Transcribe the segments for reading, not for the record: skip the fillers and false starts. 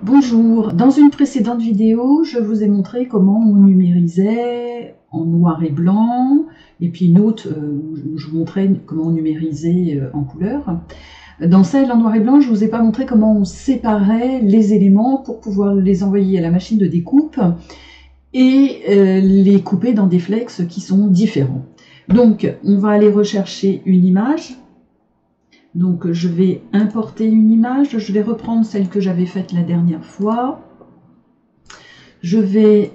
Bonjour, dans une précédente vidéo, je vous ai montré comment on numérisait en noir et blanc, et puis une autre où je vous montrais comment on numérisait en couleur. Dans celle en noir et blanc, je ne vous ai pas montré comment on séparait les éléments pour pouvoir les envoyer à la machine de découpe et les couper dans des flex qui sont différents. Donc, on va aller rechercher une image. Donc je vais importer une image, je vais reprendre celle que j'avais faite la dernière fois. Je vais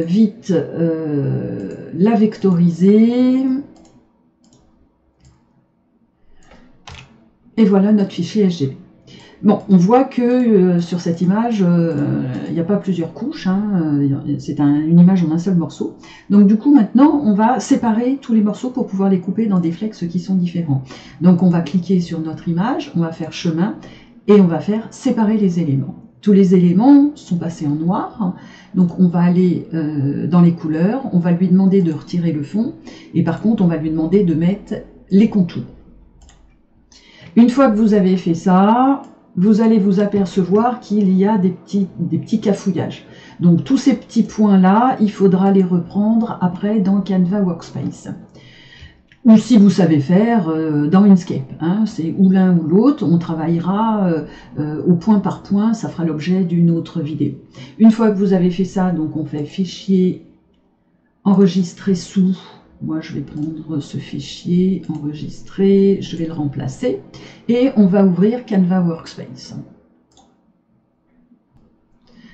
vite la vectoriser. Et voilà notre fichier SGB. Bon, on voit que sur cette image, il n'y a pas plusieurs couches, hein, c'est une image en un seul morceau. Donc du coup, maintenant, on va séparer tous les morceaux pour pouvoir les couper dans des flex qui sont différents. Donc on va cliquer sur notre image, on va faire chemin, et on va faire séparer les éléments. Tous les éléments sont passés en noir, donc on va aller dans les couleurs, on va lui demander de retirer le fond, et par contre, on va lui demander de mettre les contours. Une fois que vous avez fait ça, vous allez vous apercevoir qu'il y a des petits cafouillages. Donc tous ces petits points-là, il faudra les reprendre après dans Canva Workspace. Ou si vous savez faire, dans Inkscape. Hein, c'est ou l'un ou l'autre, on travaillera au point par point, ça fera l'objet d'une autre vidéo. Une fois que vous avez fait ça, donc on fait fichier, enregistrer sous. Moi, je vais prendre ce fichier, enregistrer, je vais le remplacer et on va ouvrir Canva Workspace.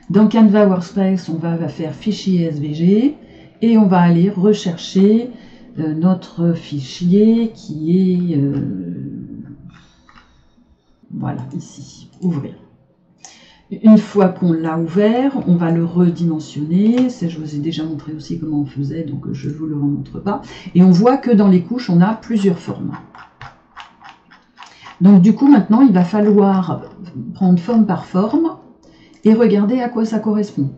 Dans Canva Workspace, on va faire fichier SVG et on va aller rechercher notre fichier qui est, voilà, ici, ouvrir. Une fois qu'on l'a ouvert, on va le redimensionner. Je vous ai déjà montré aussi comment on faisait, donc je ne vous le remontre pas. Et on voit que dans les couches, on a plusieurs formes. Donc du coup, maintenant, il va falloir prendre forme par forme et regarder à quoi ça correspond.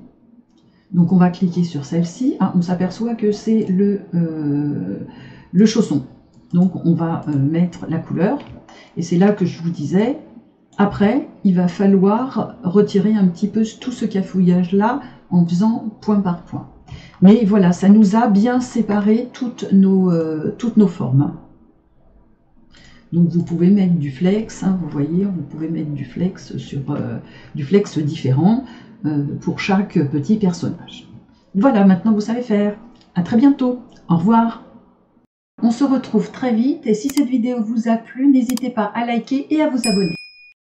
Donc on va cliquer sur celle-ci. Ah, on s'aperçoit que c'est le chausson. Donc on va mettre la couleur. Et c'est là que je vous disais... Après, il va falloir retirer un petit peu tout ce cafouillage-là en faisant point par point. Mais voilà, ça nous a bien séparé toutes nos formes. Donc vous pouvez mettre du flex, hein, vous voyez, vous pouvez mettre du flex sur du flex différent pour chaque petit personnage. Voilà, maintenant vous savez faire. À très bientôt. Au revoir. On se retrouve très vite et si cette vidéo vous a plu, n'hésitez pas à liker et à vous abonner.